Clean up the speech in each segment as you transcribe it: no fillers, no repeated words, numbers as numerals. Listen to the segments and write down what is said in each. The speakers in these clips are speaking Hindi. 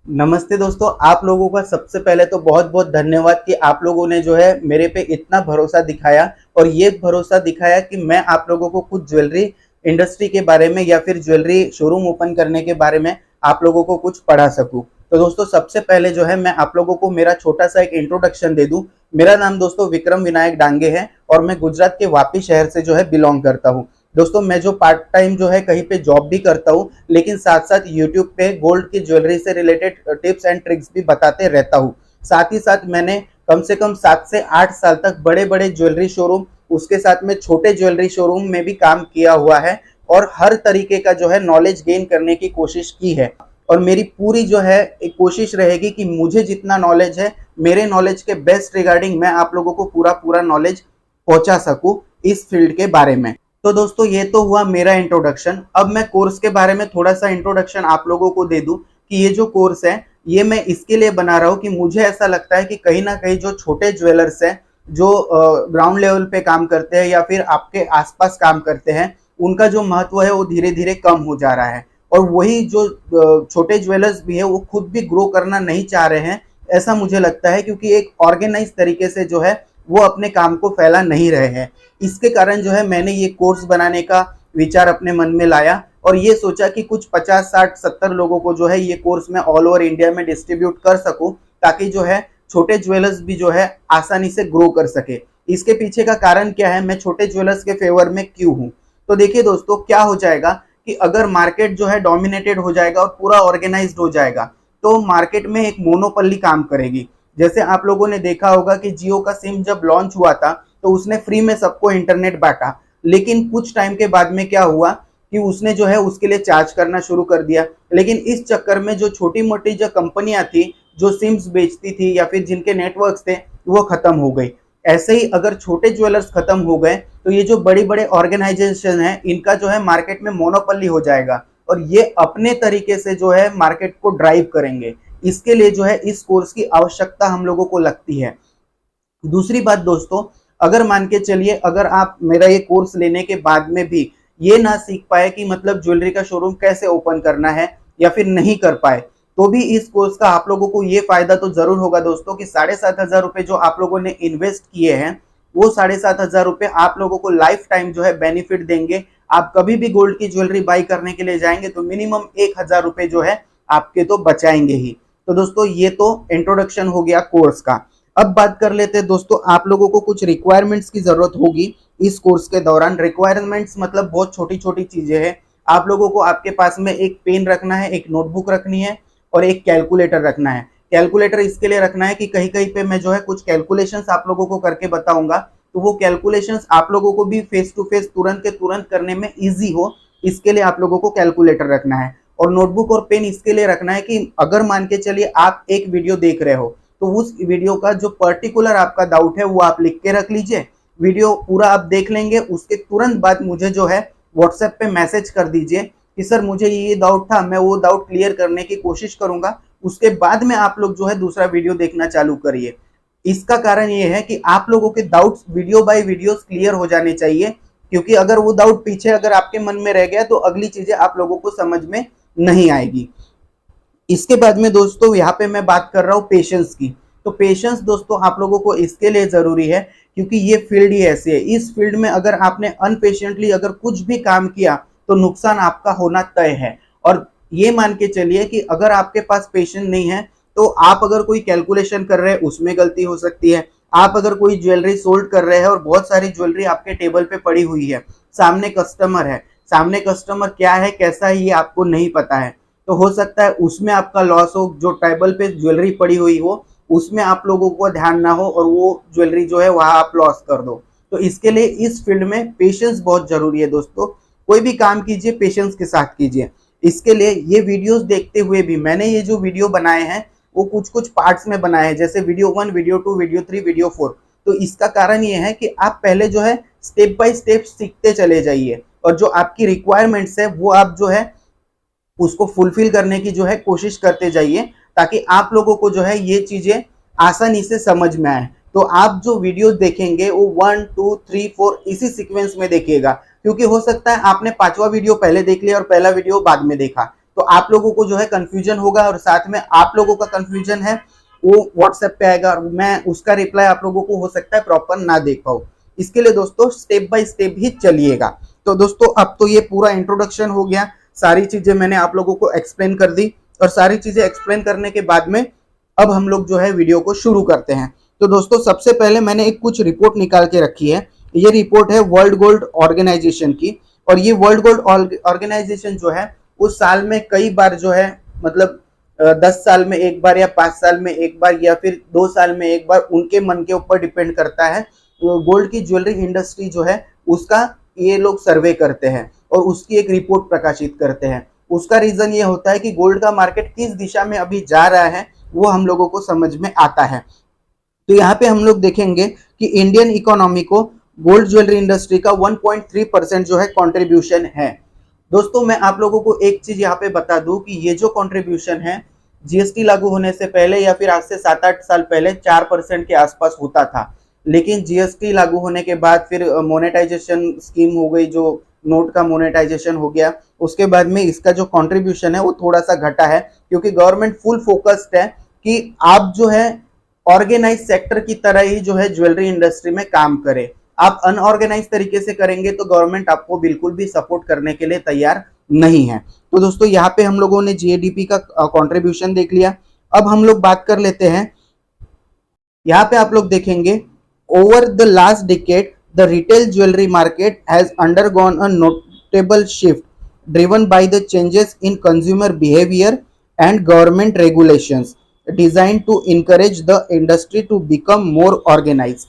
नमस्ते दोस्तों, आप लोगों का सबसे पहले तो बहुत बहुत धन्यवाद कि आप लोगों ने जो है मेरे पे इतना भरोसा दिखाया और ये भरोसा दिखाया कि मैं आप लोगों को कुछ ज्वेलरी इंडस्ट्री के बारे में या फिर ज्वेलरी शोरूम ओपन करने के बारे में आप लोगों को कुछ पढ़ा सकूं। तो दोस्तों सबसे पहले जो है मैं आप लोगों को मेरा छोटा सा एक इंट्रोडक्शन दे दूं। मेरा नाम दोस्तों विक्रम विनायक डांगे है और मैं गुजरात के वापी शहर से जो है बिलोंग करता हूँ। दोस्तों मैं जो पार्ट टाइम जो है कहीं पे जॉब भी करता हूँ, लेकिन साथ साथ यूट्यूब पे गोल्ड की ज्वेलरी से रिलेटेड टिप्स एंड ट्रिक्स भी बताते रहता हूँ। साथ ही साथ मैंने कम से कम 7 से 8 साल तक बड़े बड़े ज्वेलरी शोरूम, उसके साथ में छोटे ज्वेलरी शोरूम में भी काम किया हुआ है और हर तरीके का जो है नॉलेज गेन करने की कोशिश की है। और मेरी पूरी जो है एक कोशिश रहेगी कि मुझे जितना नॉलेज है, मेरे नॉलेज के बेस्ट रिगार्डिंग मैं आप लोगों को पूरा पूरा नॉलेज पहुंचा सकूं इस फील्ड के बारे में। तो दोस्तों ये तो हुआ मेरा इंट्रोडक्शन। अब मैं कोर्स के बारे में थोड़ा सा इंट्रोडक्शन आप लोगों को दे दूं कि ये जो कोर्स है ये मैं इसके लिए बना रहा हूँ कि मुझे ऐसा लगता है कि कहीं ना कहीं जो छोटे ज्वेलर्स हैं, जो ग्राउंड लेवल पे काम करते हैं या फिर आपके आसपास काम करते हैं, उनका जो महत्व है वो धीरे धीरे कम हो जा रहा है। और वही जो छोटे ज्वेलर्स भी है वो खुद भी ग्रो करना नहीं चाह रहे हैं, ऐसा मुझे लगता है, क्योंकि एक ऑर्गेनाइज तरीके से जो है वो अपने काम को फैला नहीं रहे हैं। इसके कारण जो है मैंने ये कोर्स बनाने का विचार अपने मन में लाया और ये सोचा कि कुछ 50 60 70 लोगों को जो है ये कोर्स मैं ऑल ओवर इंडिया में डिस्ट्रीब्यूट कर सकूं, ताकि जो है छोटे ज्वेलर्स भी जो है आसानी से ग्रो कर सके। इसके पीछे का कारण क्या है, मैं छोटे ज्वेलर्स के फेवर में क्यों हूँ? तो देखिए दोस्तों, क्या हो जाएगा कि अगर मार्केट जो है डोमिनेटेड हो जाएगा और पूरा ऑर्गेनाइज्ड हो जाएगा तो मार्केट में एक मोनोपली काम करेगी। जैसे आप लोगों ने देखा होगा कि जियो का सिम जब लॉन्च हुआ था तो उसने फ्री में सबको इंटरनेट बांटा, लेकिन कुछ टाइम के बाद में क्या हुआ कि उसने जो है उसके लिए चार्ज करना शुरू कर दिया। लेकिन इस चक्कर में जो छोटी मोटी जो कंपनियां थी, जो सिम्स बेचती थी या फिर जिनके नेटवर्क्स थे, वो खत्म हो गई। ऐसे ही अगर छोटे ज्वेलर्स खत्म हो गए तो ये जो बड़ी बड़े ऑर्गेनाइजेशन है इनका जो है मार्केट में मोनोपली हो जाएगा और ये अपने तरीके से जो है मार्केट को ड्राइव करेंगे। इसके लिए जो है इस कोर्स की आवश्यकता हम लोगों को लगती है। दूसरी बात दोस्तों, अगर मान के चलिए अगर आप मेरा ये कोर्स लेने के बाद में भी ये ना सीख पाए कि मतलब ज्वेलरी का शोरूम कैसे ओपन करना है या फिर नहीं कर पाए, तो भी इस कोर्स का आप लोगों को ये फायदा तो जरूर होगा दोस्तों कि 7,500 रुपए जो आप लोगों ने इन्वेस्ट किए हैं, वो 7,500 रुपए आप लोगों को लाइफ टाइम जो है बेनिफिट देंगे। आप कभी भी गोल्ड की ज्वेलरी बाई करने के लिए जाएंगे तो मिनिमम 1,000 रुपए जो है आपके तो बचाएंगे ही। तो दोस्तों ये तो इंट्रोडक्शन हो गया कोर्स का। अब बात कर लेते हैं दोस्तों, आप लोगों को कुछ रिक्वायरमेंट्स की जरूरत होगी इस कोर्स के दौरान। रिक्वायरमेंट्स मतलब बहुत छोटी छोटी चीजें हैं। आप लोगों को आपके पास में एक पेन रखना है, एक नोटबुक रखनी है और एक कैलकुलेटर रखना है। कैलकुलेटर इसके लिए रखना है कि कहीं कहीं पे मैं जो है कुछ कैलकुलेशंस आप लोगों को करके बताऊंगा, तो वो कैलकुलेशंस आप लोगों को भी फेस टू फेस तुरंत के तुरंत करने में ईजी हो, इसके लिए आप लोगों को कैलकुलेटर रखना है। और नोटबुक और पेन इसके लिए रखना है कि अगर मान के चलिए आप एक वीडियो देख रहे हो तो उस वीडियो का जो पर्टिकुलर आपका डाउट है वो आप लिख के रख लीजिए। वीडियो पूरा आप देख लेंगे, उसके तुरंत बाद मुझे जो है व्हाट्सएप पे मैसेज कर दीजिए कि सर मुझे ये डाउट था, मैं वो डाउट क्लियर करने की कोशिश करूंगा। उसके बाद में आप लोग जो है दूसरा वीडियो देखना चालू करिए। इसका कारण ये है कि आप लोगों के doubts video by video clear हो जाने चाहिए, क्योंकि अगर वो डाउट पीछे अगर आपके मन में रह गया तो अगली चीजें आप लोगों को समझ में नहीं आएगी। इसके बाद में दोस्तों यहाँ पे मैं बात कर रहा हूँ पेशेंस की। तो पेशेंस दोस्तों आप लोगों को इसके लिए जरूरी है क्योंकि ये फील्ड ही ऐसी है। इस फील्ड में अगर आपने अनपेशेंटली अगर कुछ भी काम किया तो नुकसान आपका होना तय है। और ये मान के चलिए कि अगर आपके पास पेशेंस नहीं है तो आप अगर कोई कैलकुलेशन कर रहे हैं उसमें गलती हो सकती है। आप अगर कोई ज्वेलरी सोल्ड कर रहे हैं और बहुत सारी ज्वेलरी आपके टेबल पे पड़ी हुई है, सामने कस्टमर है, सामने कस्टमर क्या है कैसा है ये आपको नहीं पता है, तो हो सकता है उसमें आपका लॉस हो। जो टेबल पे ज्वेलरी पड़ी हुई हो उसमें आप लोगों को ध्यान ना हो और वो ज्वेलरी जो है वहां आप लॉस कर दो। तो इसके लिए इस फील्ड में पेशेंस बहुत जरूरी है दोस्तों। कोई भी काम कीजिए पेशेंस के साथ कीजिए। इसके लिए ये वीडियोस देखते हुए भी मैंने ये जो वीडियो बनाए हैं वो कुछ कुछ पार्ट्स में बनाए हैं, जैसे वीडियो 1, वीडियो 2, वीडियो 3, वीडियो 4। तो इसका कारण ये है कि आप पहले जो है स्टेप बाय स्टेप सीखते चले जाइए और जो आपकी रिक्वायरमेंट्स है वो आप जो है उसको फुलफिल करने की जो है कोशिश करते जाइए, ताकि आप लोगों को जो है ये चीजें आसानी से समझ में आए। तो आप जो वीडियोस देखेंगे वो 1, 2, 3, 4 इसी सीक्वेंस में देखिएगा, क्योंकि हो सकता है आपने 5वां वीडियो पहले देख लिया और पहला वीडियो बाद में देखा। तो आप लोगों को जो है कंफ्यूजन होगा, और साथ में आप लोगों का कंफ्यूजन है वो व्हाट्सएप पे आएगा, और मैं उसका रिप्लाई आप लोगों को हो सकता है प्रॉपर ना देख पाऊँ। इसके लिए दोस्तों स्टेप बाय स्टेप ही चलिएगा। तो दोस्तों अब तो ये पूरा इंट्रोडक्शन हो गया, सारी चीजें मैंने आप लोगों को एक्सप्लेन कर दी, और सारी चीजें एक्सप्लेन करने के बाद में अब हम लोग जो है वीडियो को शुरू करते हैं। तो दोस्तों सबसे पहले मैंने एक कुछ रिपोर्ट निकाल के रखी है। ये रिपोर्ट है वर्ल्ड गोल्ड ऑर्गेनाइजेशन की, और ये वर्ल्ड गोल्ड ऑर्गेनाइजेशन जो है उस साल में कई बार जो है मतलब 10 साल में एक बार या 5 साल में एक बार या फिर 2 साल में एक बार, उनके मन के ऊपर डिपेंड करता है, गोल्ड की ज्वेलरी इंडस्ट्री जो है उसका ये लोग सर्वे करते हैं और उसकी एक रिपोर्ट प्रकाशित करते हैं। उसका रीजन ये होता है कि गोल्ड का मार्केट किस दिशा में अभी जा रहा है वो हम लोगों को समझ में आता है। तो यहाँ पे हम लोग देखेंगे कि इंडियन इकोनॉमी को गोल्ड ज्वेलरी इंडस्ट्री का 1.3% जो है कंट्रीब्यूशन है। दोस्तों मैं आप लोगों को एक चीज यहाँ पे बता दूं कि ये जो कंट्रीब्यूशन है जीएसटी लागू होने से पहले या फिर आज से 7-8 साल पहले 4% के आसपास होता था, लेकिन जीएसटी लागू होने के बाद फिर मोनेटाइजेशन स्कीम हो गई, जो नोट का मोनेटाइजेशन हो गया, उसके बाद में इसका जो कंट्रीब्यूशन है वो थोड़ा सा घटा है, क्योंकि गवर्नमेंट फुल फोकस्ड है कि आप जो है ऑर्गेनाइज सेक्टर की तरह ही जो है ज्वेलरी इंडस्ट्री में काम करें। आप अनऑर्गेनाइज तरीके से करेंगे तो गवर्नमेंट आपको बिल्कुल भी सपोर्ट करने के लिए तैयार नहीं है। तो दोस्तों यहाँ पे हम लोगों ने जीएडीपी का कंट्रीब्यूशन देख लिया। अब हम लोग बात कर लेते हैं, यहाँ पे आप लोग देखेंगे over the last decade the retail jewellery market has undergone a notable shift driven by the changes in consumer behaviour and government regulations designed to encourage the industry to become more organised.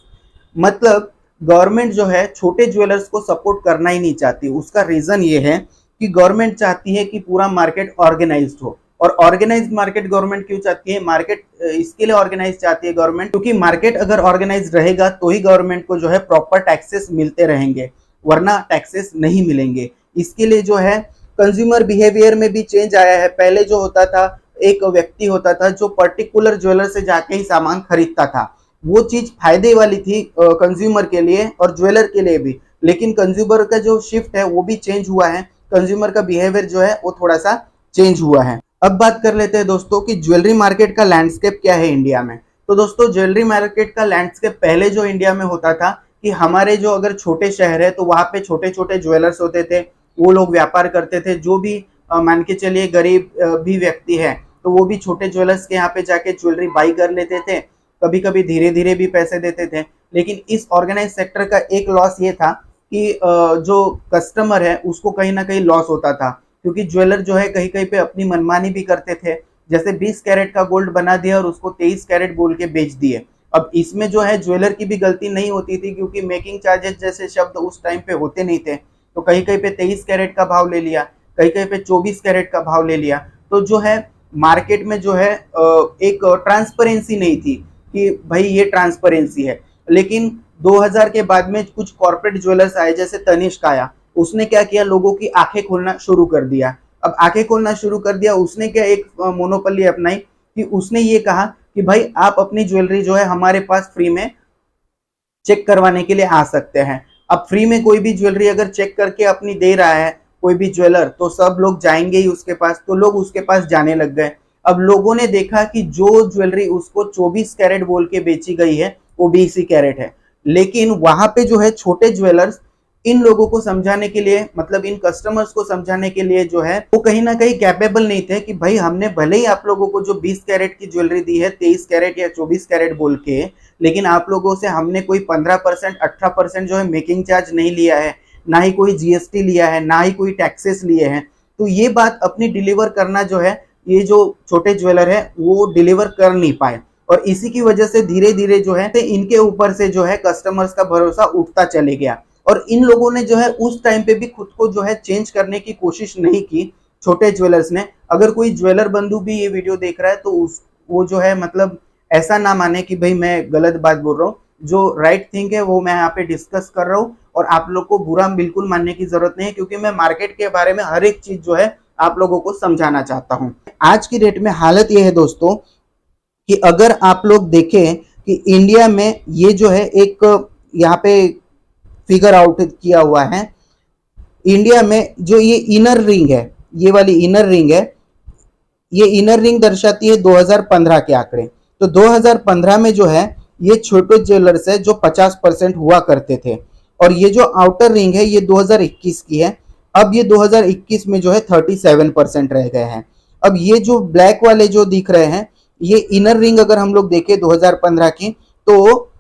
मतलब गवर्नमेंट जो है छोटे ज्वेलर्स को सपोर्ट करना ही नहीं चाहती। उसका रीजन ये है कि गवर्नमेंट चाहती है कि पूरा मार्केट ऑर्गेनाइज्ड हो। और ऑर्गेनाइज्ड मार्केट गवर्नमेंट क्यों चाहती है? मार्केट इसके लिए ऑर्गेनाइज चाहती है गवर्नमेंट, क्योंकि मार्केट अगर ऑर्गेनाइज रहेगा तो ही गवर्नमेंट को जो है प्रॉपर टैक्सेस मिलते रहेंगे, वरना टैक्सेस नहीं मिलेंगे। इसके लिए जो है कंज्यूमर बिहेवियर में भी चेंज आया है। पहले जो होता था, एक व्यक्ति होता था जो पर्टिकुलर ज्वेलर से जाके ही सामान खरीदता था, वो चीज फायदे वाली थी कंज्यूमर के लिए और ज्वेलर के लिए भी, लेकिन कंज्यूमर का जो शिफ्ट है वो भी चेंज हुआ है, कंज्यूमर का बिहेवियर जो है वो थोड़ा सा चेंज हुआ है। अब बात कर लेते हैं दोस्तों कि ज्वेलरी मार्केट का लैंडस्केप क्या है इंडिया में। तो दोस्तों ज्वेलरी मार्केट का लैंडस्केप पहले जो इंडिया में होता था कि हमारे जो अगर छोटे शहर है तो वहां पे छोटे छोटे ज्वेलर्स होते थे, वो लोग व्यापार करते थे। जो भी मान के चलिए गरीब भी व्यक्ति है तो वो भी छोटे ज्वेलर्स के यहाँ पे जाके ज्वेलरी बाई कर लेते थे, कभी कभी धीरे धीरे भी पैसे देते थे। लेकिन इस ऑर्गेनाइज सेक्टर का एक लॉस ये था कि जो कस्टमर है उसको कहीं ना कहीं लॉस होता था, क्योंकि ज्वेलर जो है कहीं कहीं पे अपनी मनमानी भी करते थे। जैसे 20 कैरेट का गोल्ड बना दिया और उसको 23 कैरेट बोल के बेच दिए। अब इसमें जो है ज्वेलर की भी गलती नहीं होती थी, क्योंकि मेकिंग चार्जेस जैसे शब्द उस टाइम पे होते नहीं थे। तो कहीं कहीं पे 23 कैरेट का भाव ले लिया, कहीं कहीं पे 24 कैरेट का भाव ले लिया। तो जो है मार्केट में जो है एक ट्रांसपेरेंसी नहीं थी कि भाई ये ट्रांसपेरेंसी है। लेकिन 2000 के बाद में कुछ कॉर्पोरेट ज्वेलर्स आए, जैसे तनिष्क आया, उसने क्या किया, लोगों की आंखें खोलना शुरू कर दिया। अब आंखें खोलना शुरू कर दिया, उसने क्या एक मोनोपोली अपनाई कि उसने ये कहा कि भाई आप अपनी ज्वेलरी जो है हमारे पास फ्री में चेक करवाने के लिए आ सकते हैं। अब फ्री में कोई भी ज्वेलरी अगर चेक करके अपनी दे रहा है कोई भी ज्वेलर, तो सब लोग जाएंगे ही उसके पास, तो लोग उसके पास जाने लग गए। अब लोगों ने देखा कि जो ज्वेलरी उसको 24 कैरेट बोल के बेची गई है वो 20 कैरेट है। लेकिन वहां पे जो है छोटे ज्वेलर्स इन लोगों को समझाने के लिए, मतलब इन कस्टमर्स को समझाने के लिए जो है वो कहीं ना कहीं कैपेबल नहीं थे कि भाई हमने भले ही आप लोगों को जो 20 कैरेट की ज्वेलरी दी है 23 कैरेट या 24 कैरेट बोल के, लेकिन आप लोगों से हमने कोई 15% 18% जो है मेकिंग चार्ज नहीं लिया है, ना ही कोई जीएसटी लिया है, ना ही कोई टैक्सेस लिए हैं। तो ये बात अपनी डिलीवर करना जो है ये जो छोटे ज्वेलर है वो डिलीवर कर नहीं पाए, और इसी की वजह से धीरे धीरे जो है इनके ऊपर से जो है कस्टमर्स का भरोसा उठता चले गया। और इन लोगों ने जो है उस टाइम पे भी खुद को जो है चेंज करने की कोशिश नहीं की, छोटे ज्वेलर्स ने। अगर कोई ज्वेलर बंधु भी ये वीडियो देख रहा है तो वो जो है मतलब ऐसा ना माने कि भाई मैं गलत बात बोल रहा हूँ। जो राइट थिंग है वो मैं यहाँ पे डिस्कस कर रहा हूँ, और आप लोग को बुरा बिल्कुल मानने की जरूरत नहीं है, क्योंकि मैं मार्केट के बारे में हर एक चीज जो है आप लोगों को समझाना चाहता हूँ। आज की डेट में हालत ये है दोस्तों कि अगर आप लोग देखें कि इंडिया में ये जो है एक यहाँ पे फिगर आउट किया हुआ है, इंडिया में जो ये इनर रिंग है, ये वाली इनर रिंग है, ये इनर रिंग दर्शाती है 2015 के आंकड़े। तो 2015 में जो है ये छोटे ज्वेलर्स है जो 50% हुआ करते थे, और ये जो आउटर रिंग है ये 2021 की है। अब ये 2021 में जो है 37% रह गए हैं। अब ये जो ब्लैक वाले जो दिख रहे हैं ये इनर रिंग अगर हम लोग देखें 2015 की, तो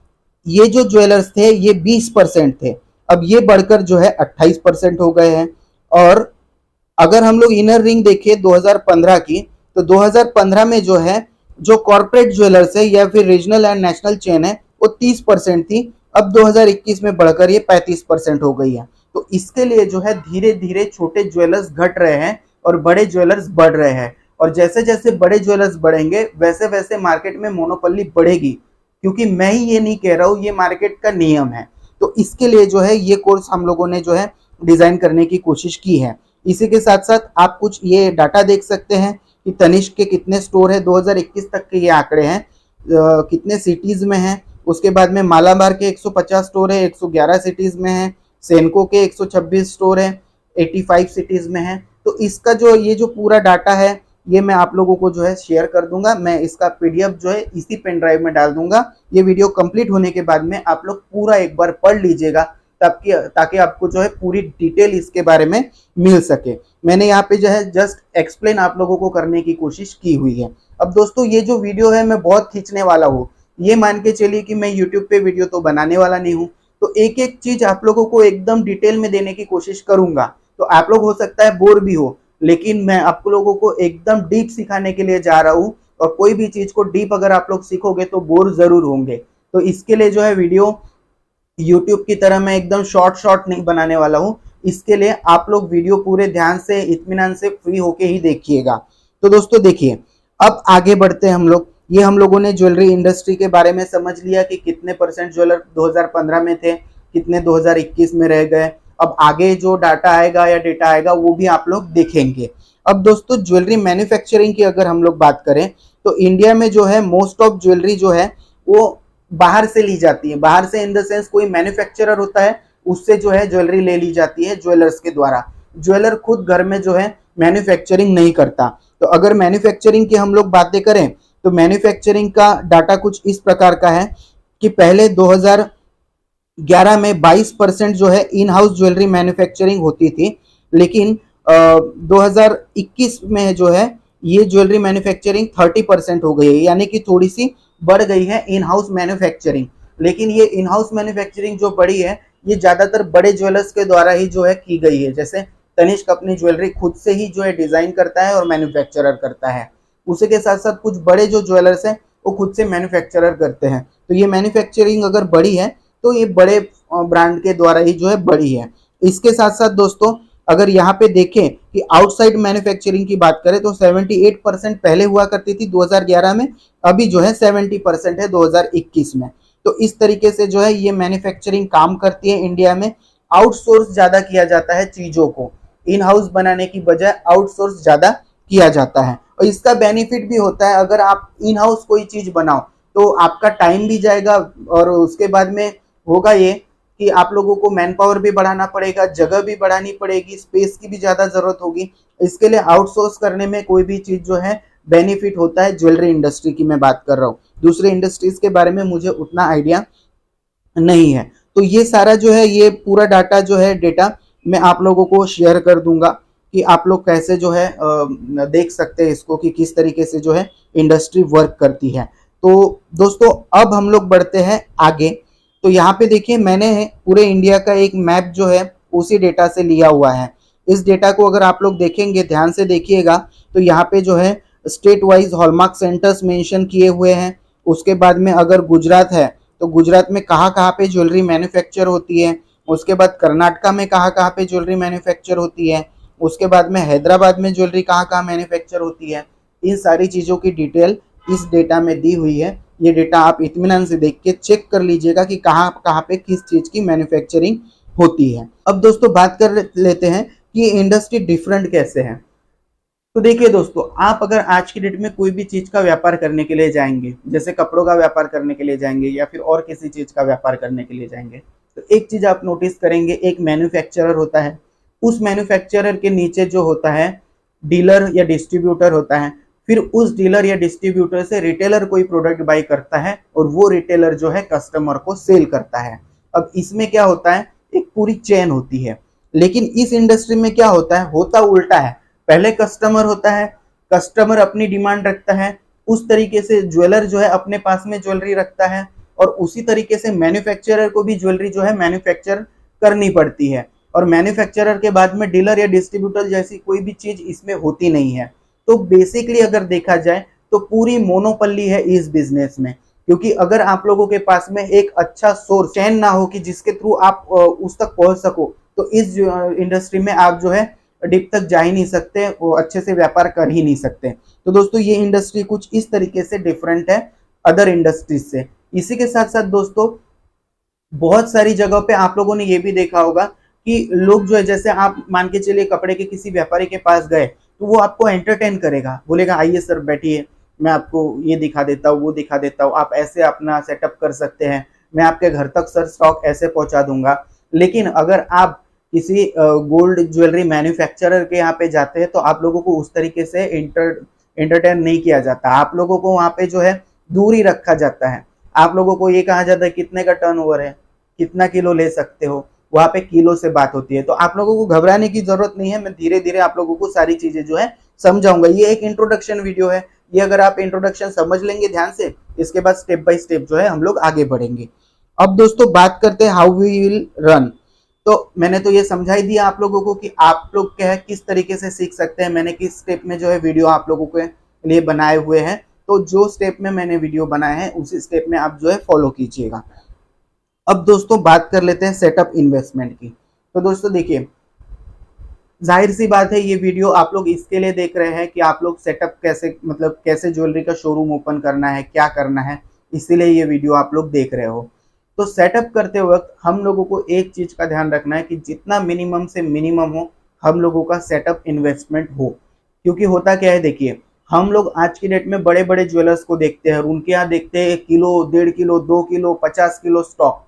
ये जो ज्वेलर्स थे ये 20% थे, अब ये बढ़कर जो है 28% हो गए हैं। और अगर हम लोग इनर रिंग देखें 2015 की, तो 2015 में जो है जो कॉर्पोरेट ज्वेलर्स है या फिर रीजनल एंड नेशनल चेन है वो 30% थी, अब 2021 में बढ़कर ये 35% हो गई है। तो इसके लिए जो है धीरे धीरे छोटे ज्वेलर्स घट रहे हैं और बड़े ज्वेलर्स बढ़ रहे हैं, और जैसे जैसे बड़े ज्वेलर्स बढ़ेंगे वैसे वैसे मार्केट में मोनोपोली बढ़ेगी, क्योंकि मैं ही ये नहीं कह रहा हूँ, ये मार्केट का नियम है। तो इसके लिए जो है ये कोर्स हम लोगों ने जो है डिजाइन करने की कोशिश की है। इसी के साथ साथ आप कुछ ये डाटा देख सकते हैं कि तनिष्क के कितने स्टोर है, 2021 तक के ये आंकड़े हैं, कितने सिटीज में हैं। उसके बाद में मालाबार के 150 स्टोर है, 111 सिटीज में है। सेनको के 126 स्टोर है, 85 सिटीज में है। तो इसका जो ये जो पूरा डाटा है ये मैं आप लोगों को जो है शेयर कर दूंगा, मैं इसका पीडीएफ जो है इसी पेन ड्राइव में डाल दूंगा। ये वीडियो कंप्लीट होने के बाद में आप लोग पूरा एक बार पढ़ लीजिएगा, ताकि आपको जो है पूरी डिटेल इसके बारे में मिल सके। मैंने यहाँ पे जो है जस्ट एक्सप्लेन आप लोगों को करने की कोशिश की हुई है। अब दोस्तों ये जो वीडियो है मैं बहुत खींचने वाला हूँ, ये मान के चलिए कि मैं यूट्यूब पे वीडियो तो बनाने वाला नहीं हूँ, तो एक एक चीज आप लोगों को एकदम डिटेल में देने की कोशिश करूंगा। तो आप लोग हो सकता है बोर भी हो, लेकिन मैं आप लोगों को एकदम डीप सिखाने के लिए जा रहा हूँ, और कोई भी चीज को डीप अगर आप लोग सीखोगे तो बोर जरूर होंगे। तो इसके लिए जो है वीडियो YouTube की तरह मैं एकदम शॉर्ट नहीं बनाने वाला हूँ, इसके लिए आप लोग वीडियो पूरे ध्यान से इत्मीनान से फ्री होके ही देखिएगा। तो दोस्तों देखिए, अब आगे बढ़ते हैं हम लोग। ये हम लोगों ने ज्वेलरी इंडस्ट्री के बारे में समझ लिया कि कितने परसेंट ज्वेलर 2015 में थे, कितने 2021 में रह गए। अब आगे जो डाटा आएगा या डेटा आएगा वो भी आप लोग देखेंगे। अब दोस्तों ज्वेलरी मैन्युफैक्चरिंग की अगर हम लोग बात करें तो इंडिया में जो है मोस्ट ऑफ ज्वेलरी जो है वो बाहर से ली जाती है। बाहर से इन द सेंस कोई मैन्युफैक्चरर होता है उससे जो है ज्वेलरी ले ली जाती है ज्वेलर्स के द्वारा। ज्वेलर खुद घर में जो है मैन्युफैक्चरिंग नहीं करता। तो अगर मैन्युफैक्चरिंग की हम लोग बातें करें तो मैन्युफैक्चरिंग का डाटा कुछ इस प्रकार का है कि पहले 2011 में 22% जो है इन हाउस ज्वेलरी मैन्युफैक्चरिंग होती थी, लेकिन 2021 में जो है ये ज्वेलरी मैन्युफैक्चरिंग 30% हो गई है, यानी कि थोड़ी सी बढ़ गई है इन हाउस मैन्युफैक्चरिंग। लेकिन ये इन हाउस मैन्युफैक्चरिंग जो बढ़ी है ये ज्यादातर बड़े ज्वेलर्स के द्वारा ही जो है की गई है। जैसे तनिष्क अपनी ज्वेलरी खुद से ही जो है डिजाइन करता है और मैन्युफैक्चरर करता है, उसी के साथ साथ कुछ बड़े जो ज्वेलर्स हैं वो खुद से मैन्युफैक्चरर करते हैं। तो ये मैन्युफैक्चरिंग अगर बढ़ी है तो ये बड़े ब्रांड के द्वारा ही जो है बढ़ी है। इसके साथ साथ दोस्तों अगर यहाँ पे देखें कि आउटसाइड मैन्युफैक्चरिंग की बात करें तो 78% पहले हुआ करती थी 2011 में, अभी जो है 70% है 2021 में। तो इस तरीके से जो है ये मैन्युफैक्चरिंग काम करती है इंडिया में। आउटसोर्स ज्यादा किया जाता है चीजों को, इन हाउस बनाने की बजाय आउटसोर्स ज्यादा किया जाता है। और इसका बेनिफिट भी होता है, अगर आप इन हाउस कोई चीज बनाओ तो आपका टाइम भी जाएगा, और उसके बाद में होगा ये कि आप लोगों को मैन पावर भी बढ़ाना पड़ेगा, जगह भी बढ़ानी पड़ेगी, स्पेस की भी ज्यादा जरूरत होगी। इसके लिए आउटसोर्स करने में कोई भी चीज जो है बेनिफिट होता है। ज्वेलरी इंडस्ट्री की मैं बात कर रहा हूँ, दूसरे इंडस्ट्रीज के बारे में मुझे उतना आइडिया नहीं है। तो ये सारा जो है ये पूरा डाटा जो है डेटा मैं आप लोगों को शेयर कर दूंगा कि आप लोग कैसे जो है देख सकते हैं इसको कि किस तरीके से जो है इंडस्ट्री वर्क करती है। तो दोस्तों अब हम लोग बढ़ते हैं आगे। तो यहाँ पे देखिए मैंने पूरे इंडिया का एक मैप जो है उसी डेटा से लिया हुआ है। इस डेटा को अगर आप लोग देखेंगे, ध्यान से देखिएगा, तो यहाँ पे जो है state wise hallmark centres mention किए हुए हैं। उसके बाद में अगर गुजरात है तो गुजरात में कहाँ कहाँ पे ज्वेलरी मैन्युफैक्चर होती है। उसके बाद कर्नाटका में कहाँ कहाँ पे ज्वेलरी मैन्युफैक्चर होती है। उसके बाद में हैदराबाद में ज्वेलरी कहाँ कहाँ मैन्युफैक्चर होती है। इन सारी चीज़ों की डिटेल इस डेटा में दी हुई है। ये डेटा आप इत्मीनान से देख के चेक कर लीजिएगा कि कहाँ कहाँ पे किस चीज़ की मैन्युफैक्चरिंग होती है। अब दोस्तों बात कर लेते हैं कि इंडस्ट्री डिफरेंट कैसे है। तो देखिए दोस्तों, आप अगर आज की डेट में कोई भी चीज का व्यापार करने के लिए जाएंगे, जैसे कपड़ों का व्यापार करने के लिए जाएंगे या फिर और किसी चीज का व्यापार करने के लिए जाएंगे, तो एक चीज आप नोटिस करेंगे, एक मैन्युफैक्चरर होता है। उस मैन्युफैक्चरर के नीचे जो होता है डीलर या डिस्ट्रीब्यूटर होता है, फिर उस डीलर या डिस्ट्रीब्यूटर से रिटेलर कोई प्रोडक्ट बाई करता है और वो रिटेलर जो है कस्टमर को सेल करता है। अब इसमें क्या होता है, एक पूरी चेन होती है। लेकिन इस इंडस्ट्री में क्या होता है, होता उल्टा है। पहले कस्टमर होता है, कस्टमर अपनी डिमांड रखता है, उस तरीके से ज्वेलर जो है अपने पास में ज्वेलरी रखता है, और उसी तरीके से मैन्युफैक्चरर को भी ज्वेलरी जो है मैन्युफैक्चर करनी पड़ती है, और मैन्युफैक्चरर के बाद में डीलर या डिस्ट्रीब्यूटर जैसी कोई भी चीज इसमें होती नहीं है। तो बेसिकली अगर देखा जाए तो पूरी मोनोपली है इस बिजनेस में, क्योंकि अगर आप लोगों के पास में एक अच्छा सोर्स चैन ना हो कि जिसके थ्रू आप उस तक पहुंच सको, तो इस इंडस्ट्री में आप जो है डिप तक जा ही नहीं सकते, वो अच्छे से व्यापार कर ही नहीं सकते। तो दोस्तों ये इंडस्ट्री कुछ इस तरीके से डिफरेंट है अदर इंडस्ट्रीज से। इसी के साथ साथ दोस्तों बहुत सारी जगहों पे आप लोगों ने ये भी देखा होगा कि लोग जो है, जैसे आप मान के चलिए कपड़े के किसी व्यापारी के पास गए, तो वो आपको एंटरटेन करेगा, बोलेगा आइए सर बैठिए, मैं आपको ये दिखा देता हूँ, वो दिखा देता हूँ, आप ऐसे अपना सेटअप कर सकते हैं, मैं आपके घर तक सर स्टॉक ऐसे पहुंचा दूंगा। लेकिन अगर आप किसी गोल्ड ज्वेलरी मैन्युफैक्चरर के यहाँ पे जाते हैं तो आप लोगों को उस तरीके से एंटरटेन नहीं किया जाता। आप लोगों को वहाँ पे जो है दूर ही रखा जाता है। आप लोगों को ये कहा जाता है कितने का टर्नओवर है, कितना किलो ले सकते हो, वहाँ पे किलो से बात होती है। तो आप लोगों को घबराने की जरूरत नहीं है, मैं धीरे धीरे आप लोगों को सारी चीजें जो है समझाऊंगा। ये एक इंट्रोडक्शन वीडियो है, ये अगर आप इंट्रोडक्शन समझ लेंगे ध्यान से, इसके बाद स्टेप बाय स्टेप जो है हम लोग आगे बढ़ेंगे। अब दोस्तों बात करते हैं हाउ वी विल रन। तो मैंने तो ये समझा ही दिया आप लोगों को कि आप लोग क्या है किस तरीके से सीख सकते हैं, मैंने किस स्टेप में जो है वीडियो आप लोगों के लिए बनाए हुए हैं। तो जो स्टेप में मैंने वीडियो बनाए हैं उसी स्टेप में आप जो है फॉलो कीजिएगा। अब दोस्तों बात कर लेते हैं सेटअप इन्वेस्टमेंट की। तो दोस्तों देखिए, जाहिर सी बात है ये वीडियो आप लोग इसके लिए देख रहे हैं कि आप लोग सेटअप कैसे, मतलब कैसे ज्वेलरी का शोरूम ओपन करना है, क्या करना है, इसीलिए ये वीडियो आप लोग देख रहे हो। तो सेटअप करते वक्त हम लोगों को एक चीज का ध्यान रखना है कि जितना मिनिमम से मिनिमम हो हम लोगों का सेटअप इन्वेस्टमेंट हो। क्योंकि होता क्या है, देखिए हम लोग आज की डेट में बड़े बड़े ज्वेलर्स को देखते हैं और उनके यहाँ देखते हैं kilo, 1.5 kilo, 2 kilo, 50 kilo stock.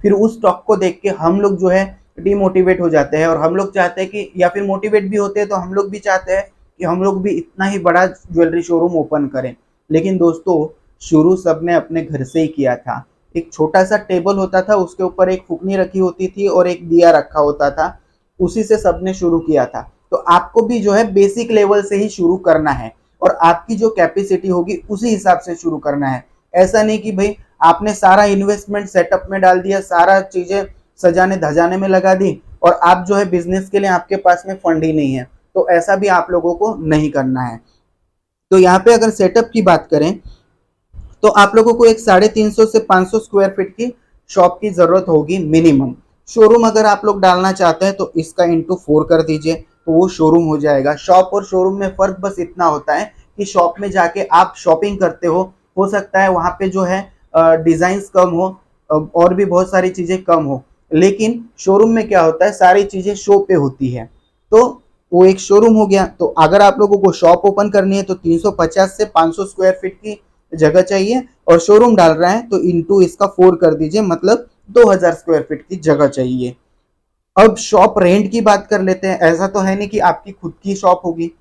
फिर उस स्टॉक को देख के हम लोग जो है डिमोटिवेट हो जाते हैं, और हम लोग चाहते हैं कि, या फिर मोटिवेट भी होते हैं तो हम लोग भी चाहते हैं कि हम लोग भी इतना ही बड़ा ज्वेलरी शोरूम ओपन करें। लेकिन दोस्तों शुरू सबने अपने घर से ही किया था। एक छोटा सा टेबल होता था, उसके ऊपर एक फुकनी रखी होती थी और एक दिया रखा होता था, उसी से सबने शुरू किया था। तो आपको भी जो है बेसिक लेवल से ही शुरू करना है, और आपकी जो कैपेसिटी होगी उसी हिसाब से शुरू करना है। ऐसा नहीं कि भाई आपने सारा इन्वेस्टमेंट सेटअप में डाल दिया, सारा चीजें सजाने धजाने में लगा दी, और आप जो है बिजनेस के लिए आपके पास में फंड ही नहीं है। तो ऐसा भी आप लोगों को नहीं करना है। तो यहाँ पे अगर सेटअप की बात करें तो आप लोगों को एक 350 से 500 स्क्वायर फीट की शॉप की जरूरत होगी मिनिमम। शोरूम अगर आप लोग डालना चाहते हैं तो इसका इंटू 4 कर दीजिए, तो वो शोरूम हो जाएगा। शॉप और शोरूम में फर्क बस इतना होता है कि शॉप में जाके आप शॉपिंग करते हो सकता है वहां पे जो है डिजाइन कम हो और भी बहुत सारी चीजें कम हो, लेकिन शोरूम में क्या होता है सारी चीजें शो पे होती है। तो वो एक शोरूम हो गया। तो अगर आप लोगों को शॉप ओपन करनी है तो 350 से 500 स्क्वायर फीट की जगह चाहिए, और शोरूम डाल रहा है तो इंटू इसका 4 कर दीजिए, मतलब 2000 स्क्वायर फीट की जगह चाहिए। अब शॉप रेंट की बात कर लेते हैं। ऐसा तो है नहीं कि आपकी खुद की शॉप होगी,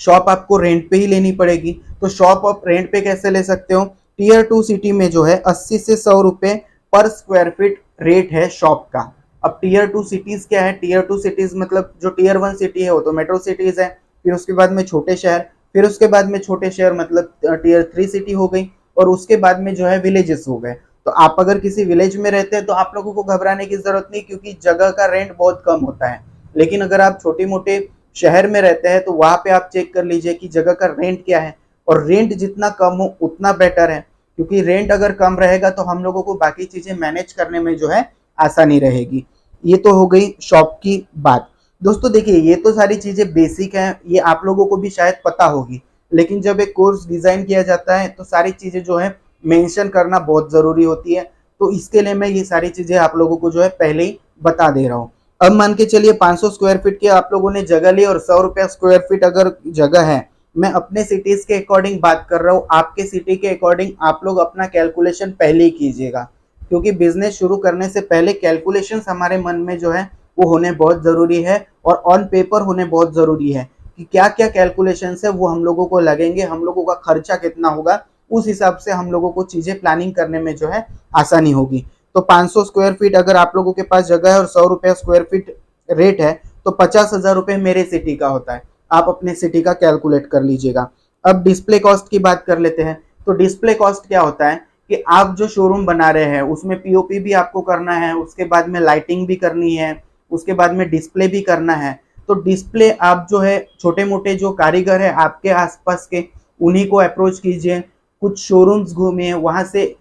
शॉप आपको रेंट पे ही लेनी पड़ेगी। तो शॉप आप रेंट पे कैसे ले सकते हो, टीयर 2 सिटी में जो है 80 से 100 रुपए पर स्क्वायर फीट रेट है शॉप का। अब टीयर 2 सिटीज क्या है, टीयर 2 सिटीज मतलब जो टीयर 1 सिटी है वो तो मेट्रो सिटीज है, फिर उसके बाद में छोटे शहर, फिर उसके बाद में छोटे शहर मतलब टीयर 3 सिटी हो गई, और उसके बाद में जो है विलेजेस हो गए। तो आप अगर किसी विलेज में रहते हैं तो आप लोगों को घबराने की जरूरत नहीं, क्योंकि जगह का रेंट बहुत कम होता है। लेकिन अगर आप छोटे मोटे शहर में रहते हैं तो वहां पे आप चेक कर लीजिए कि जगह का रेंट क्या है, और रेंट जितना कम हो उतना बेटर है, क्योंकि रेंट अगर कम रहेगा तो हम लोगों को बाकी चीजें मैनेज करने में जो है आसानी रहेगी। ये तो हो गई शॉप की बात। दोस्तों देखिए ये तो सारी चीजें बेसिक हैं, ये आप लोगों को भी शायद पता होगी, लेकिन जब एक कोर्स डिजाइन किया जाता है तो सारी चीजें जो है मेंशन करना बहुत जरूरी होती है। तो इसके लिए मैं ये सारी चीजें आप लोगों को जो है पहले ही बता दे रहा हूँ। अब मान के चलिए 500 स्क्वायर फीट की आप लोगों ने जगह ली और 100 रुपया स्क्वायर फीट अगर जगह है, मैं अपने सिटीज के अकॉर्डिंग बात कर रहा हूँ, आपके सिटी के अकॉर्डिंग आप लोग अपना कैलकुलेशन पहले ही कीजिएगा, क्योंकि बिजनेस शुरू करने से पहले कैलकुलेशंस हमारे मन में जो है वो होने बहुत जरूरी है, और ऑन पेपर होने बहुत जरूरी है कि क्या क्या कैलकुलेशन है वो हम लोगों को लगेंगे, हम लोगों का खर्चा कितना होगा, उस हिसाब से हम लोगों को चीजें प्लानिंग करने में जो है आसानी होगी। तो 500 स्क्वायर फीट अगर आप लोगों के पास जगह है और 100 रुपया स्क्वायर फीट रेट है, तो 50,000 रुपये मेरे सिटी का होता है। आप अपने सिटी का कैलकुलेट कर लीजिएगा। अब डिस्प्ले कॉस्ट की बात कर लेते हैं। तो डिस्प्ले कॉस्ट क्या होता है कि आप जो शोरूम बना रहे हैं उसमें पीओपी भी आपको करना है, उसके बाद में लाइटिंग भी करनी है, उसके बाद में डिस्प्ले भी करना है। तो डिस्प्ले आप जो है छोटे मोटे जो कारीगर है आपके आसपास के, उन्हीं को अप्रोच कीजिए, कुछ शोरूम्स घूमिए, वहां से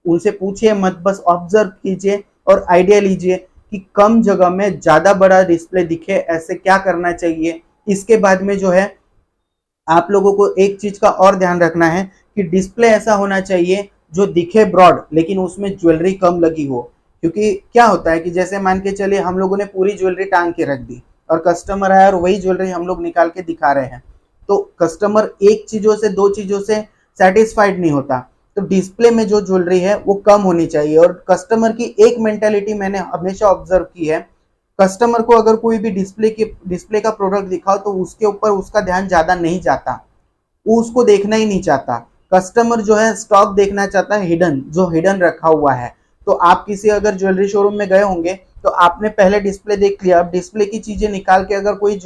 उनसे पूछिए मत, बस ऑब्जर्व कीजिए और आइडिया लीजिए कि कम जगह में ज्यादा बड़ा डिस्प्ले दिखे, ऐसे क्या करना चाहिए। इसके बाद में जो है आप लोगों को एक चीज का और ध्यान रखना है कि डिस्प्ले ऐसा होना चाहिए जो दिखे ब्रॉड लेकिन उसमें ज्वेलरी कम लगी हो। क्योंकि क्या होता है कि जैसे मान के चलिए हम लोगों ने पूरी ज्वेलरी टांग के रख दी और कस्टमर आया और वही ज्वेलरी हम लोग निकाल के दिखा रहे हैं, तो कस्टमर एक चीजों से दो चीजों से सेटिस्फाइड नहीं होता। तो डिस्प्ले में जो ज्वेलरी है वो कम होनी चाहिए। और कस्टमर की एक मेंटेलिटी मैंने हमेशा ऑब्जर्व की है, कस्टमर को अगर कोई भी डिस्प्ले का प्रोडक्ट दिखाओ तो उसके ऊपर उसका ध्यान ज्यादा नहीं जाता, वो उसको देखना ही नहीं चाहता। कस्टमर जो है स्टॉक देखना चाहता है हिडन, जो हिडन रखा हुआ है। तो आप किसी अगर ज्वेलरी शोरूम में गए होंगे तो आपने पहले डिस्प्ले देख लिया, अब डिस्प्ले की चीजें निकाल के अगर कोई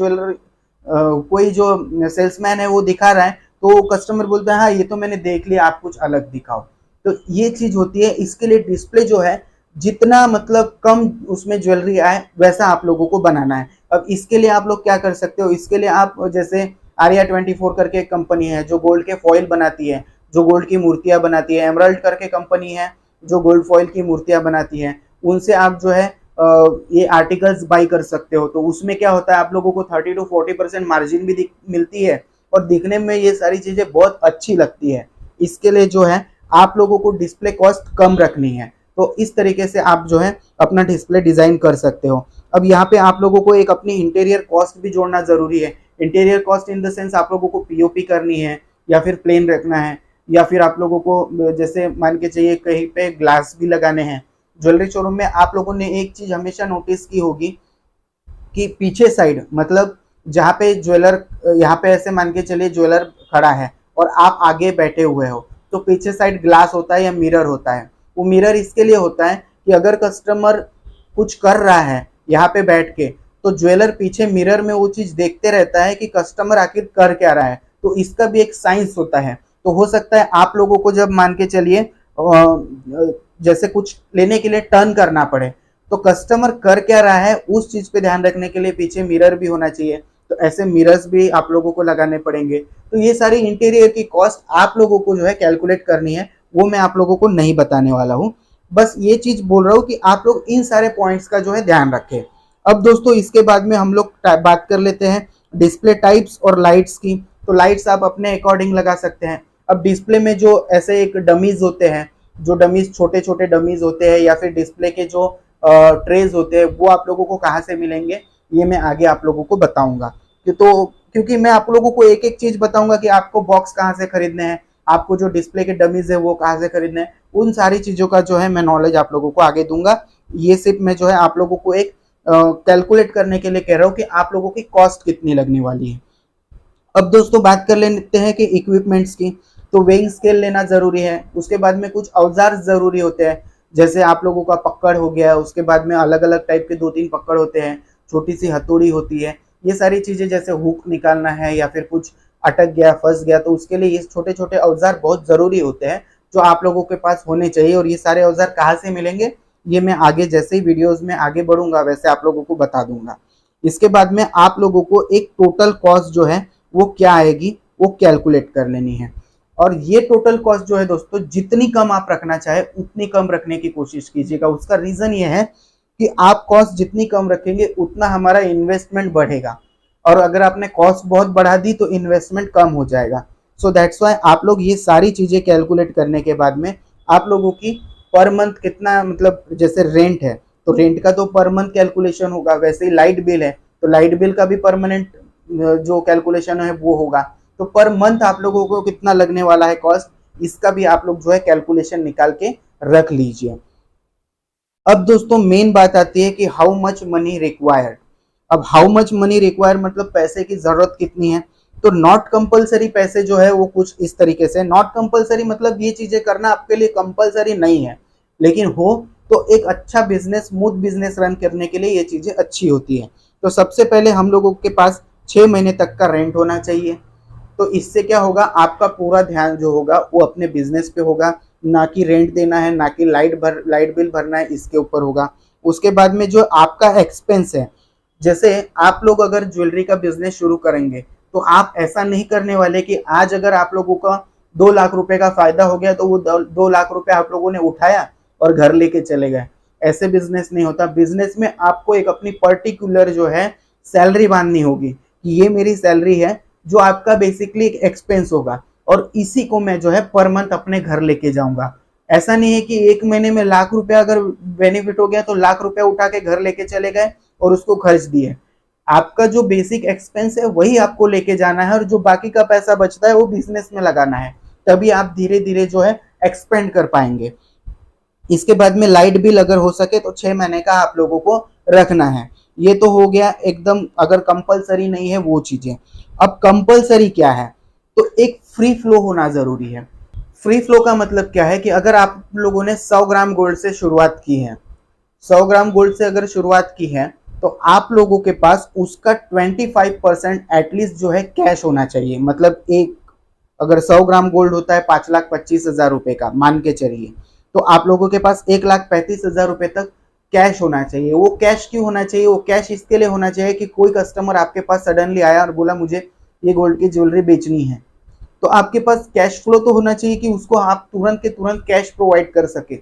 कोई जो सेल्समैन है वो दिखा रहा है तो कस्टमर बोलता है हाँ ये तो मैंने देख लिया, आप कुछ अलग दिखाओ। तो ये चीज होती है। इसके लिए डिस्प्ले जो है जितना मतलब कम उसमें ज्वेलरी आए वैसा आप लोगों को बनाना है। अब इसके लिए आप लोग क्या कर सकते हो, इसके लिए आप जैसे Arya24 करके एक कंपनी है जो गोल्ड के फॉइल बनाती है, जो गोल्ड की मूर्तियां बनाती है, एमराल्ड करके कंपनी है जो गोल्ड फॉइल की मूर्तियां बनाती है, उनसे आप जो है ये आर्टिकल्स बाई कर सकते हो। तो उसमें क्या होता है आप लोगों को 30 to 40% मार्जिन भी मिलती है और दिखने में ये सारी चीजें बहुत अच्छी लगती है। इसके लिए जो है आप लोगों को डिस्प्ले कॉस्ट कम रखनी है। तो इस तरीके से आप जो है अपना डिस्प्ले डिजाइन कर सकते हो। अब यहाँ पे आप लोगों को एक अपनी इंटीरियर कॉस्ट भी जोड़ना जरूरी है। Interior cost in the sense आप लोगों को पीओपी करनी है या फिर प्लेन रखना है, या फिर आप लोगों को जैसे मान के चाहिए कहीं पे ग्लास भी लगाने हैं। ज्वेलरी शोरूम में आप लोगों ने एक चीज हमेशा नोटिस की होगी कि पीछे साइड मतलब जहाँ पे ज्वेलर, यहाँ पे ऐसे मान के चलिए ज्वेलर खड़ा है और आप आगे बैठे हुए हो, तो पीछे साइड ग्लास होता है या मिरर होता है। वो मिरर इसके लिए होता है कि अगर कस्टमर कुछ कर रहा है यहाँ पे बैठ के, तो ज्वेलर पीछे मिरर में वो चीज देखते रहता है कि कस्टमर आखिर कर क्या रहा है। तो इसका भी एक साइंस होता है। तो हो सकता है आप लोगों को जब मान के चलिए जैसे कुछ लेने के लिए टर्न करना पड़े, तो कस्टमर कर क्या रहा है उस चीज पे ध्यान रखने के लिए पीछे मिरर भी होना चाहिए। तो ऐसे मिरर्स भी आप लोगों को लगाने पड़ेंगे। तो ये सारी इंटीरियर की कॉस्ट आप लोगों को जो है कैलकुलेट करनी है, वो मैं आप लोगों को नहीं बताने वाला हूँ। बस ये चीज बोल रहा हूँ कि आप लोग इन सारे पॉइंट्स का जो है ध्यान रखें। अब दोस्तों इसके बाद में हम लोग बात कर लेते हैं डिस्प्ले टाइप्स और लाइट्स की। तो लाइट्स आप अपने अकॉर्डिंग लगा सकते हैं। अब डिस्प्ले में जो ऐसे एक डमीज होते हैं, जो डमीज छोटे छोटे डमीज होते हैं, या फिर डिस्प्ले के जो ट्रेज होते हैं, वो आप लोगों को कहाँ से मिलेंगे ये मैं आगे आप लोगों को बताऊंगा। तो क्योंकि मैं आप लोगों को एक एक चीज बताऊंगा कि आपको बॉक्स कहाँ से खरीदने हैं, आपको जो डिस्प्ले के डमीज है वो कहाँ से खरीदने हैं, उन सारी चीजों का जो है मैं नॉलेज आप लोगों को आगे दूंगा। ये सिर्फ मैं जो है आप लोगों को एक कैलकुलेट करने के लिए कह रहा हूँ कि आप लोगों की कॉस्ट कितनी लगने वाली है। अब दोस्तों बात कर लेते हैं कि इक्विपमेंट्स की। तो वेइंग स्केल लेना जरूरी है, उसके बाद में कुछ औजार जरूरी होते हैं, जैसे आप लोगों का पकड़ हो गया, उसके बाद में अलग अलग टाइप के 2-3 पकड़ होते हैं, छोटी सी हथौड़ी होती है, ये सारी चीजें जैसे हुक निकालना है या फिर कुछ अटक गया फंस गया, तो उसके लिए ये छोटे छोटे औजार बहुत जरूरी होते हैं जो आप लोगों के पास होने चाहिए। और ये सारे औजार कहाँ से मिलेंगे ये मैं आगे जैसे ही वीडियोज में आगे बढ़ूंगा वैसे आप लोगों को बता दूंगा। इसके बाद में आप लोगों को एक टोटल कॉस्ट जो है वो क्या आएगी वो कैलकुलेट कर लेनी है। और ये टोटल कॉस्ट जो है दोस्तों जितनी कम आप रखना चाहे उतनी कम रखने की कोशिश कीजिएगा। उसका रीजन ये है कि आप कॉस्ट जितनी कम रखेंगे उतना हमारा इन्वेस्टमेंट बढ़ेगा, और अगर आपने कॉस्ट बहुत बढ़ा दी तो इन्वेस्टमेंट कम हो जाएगा। सो दैट्स वाई आप लोग ये सारी चीजें कैलकुलेट करने के बाद में आप लोगों की पर मंथ कितना, मतलब जैसे रेंट है तो रेंट का तो पर मंथ कैलकुलेशन होगा, वैसे ही लाइट बिल है तो लाइट बिल का भी परमानेंट जो कैलकुलेशन है वो होगा। तो पर मंथ आप लोगों को कितना लगने वाला है कॉस्ट, इसका भी आप लोग जो है कैलकुलेशन निकाल के रख लीजिए। अब दोस्तों मेन बात आती है कि हाउ मच मनी रिक्वायर्ड। अब हाउ मच मनी रिक्वायर मतलब पैसे की जरूरत कितनी है, तो नॉट कंपलसरी पैसे जो है वो कुछ इस तरीके से, नॉट कंपलसरी मतलब ये चीजें करना आपके लिए कंपलसरी नहीं है, लेकिन हो तो एक अच्छा बिजनेस, स्मूथ बिजनेस रन करने के लिए ये चीजें अच्छी होती है। तो सबसे पहले हम लोगों के पास 6 महीने तक का रेंट होना चाहिए। तो इससे क्या होगा, आपका पूरा ध्यान जो होगा वो अपने बिजनेस पे होगा, ना कि रेंट देना है, ना कि लाइट बिल भरना है, इसके ऊपर होगा। उसके बाद में जो आपका एक्सपेंस है, जैसे आप लोग अगर ज्वेलरी का बिजनेस शुरू करेंगे तो आप ऐसा नहीं करने वाले कि आज अगर आप लोगों का 2 लाख रुपए का फायदा हो गया तो वो 2 लाख रुपए आप लोगों ने उठाया और घर लेके चले गए। ऐसे बिजनेस नहीं होता। बिजनेस में आपको एक अपनी पर्टिकुलर जो है सैलरी बांधनी होगी कि ये मेरी सैलरी है, जो आपका बेसिकली एक एक्सपेंस होगा, और इसी को मैं जो है पर मंथ अपने घर लेके जाऊंगा। ऐसा नहीं है कि 1 महीने में लाख रुपया अगर बेनिफिट हो गया तो लाख रुपया उठा के घर लेके चले गए और उसको खर्च दिए। आपका जो बेसिक एक्सपेंस है वही आपको लेके जाना है, और जो बाकी का पैसा बचता है वो बिजनेस में लगाना है, तभी आप धीरे धीरे जो है एक्सपेंड कर पाएंगे। इसके बाद में लाइट बिल अगर हो सके तो 6 महीने का आप लोगों को रखना है। ये तो हो गया एकदम, अगर कंपलसरी नहीं है वो चीजें। अब कंपलसरी क्या है, तो एक फ्री फ्लो होना जरूरी है। फ्री फ्लो का मतलब क्या है कि अगर आप लोगों ने 100 ग्राम गोल्ड से शुरुआत की है, 100 ग्राम गोल्ड से अगर शुरुआत की है तो आप लोगों के पास उसका 25% एटलीस्ट जो है कैश होना चाहिए। मतलब एक, अगर 100 ग्राम गोल्ड होता है 5,25,000 रुपए का मान के चलिए, तो आप लोगों के पास 1,35,000 रुपए तक कैश होना चाहिए। वो कैश क्यों होना चाहिए, वो कैश इसके लिए होना चाहिए कि कोई कस्टमर आपके पास सडनली आया और बोला मुझे ये गोल्ड की ज्वेलरी बेचनी है, तो आपके पास कैश फ्लो तो होना चाहिए कि उसको आप तुरंत के तुरंत कैश प्रोवाइड कर सके,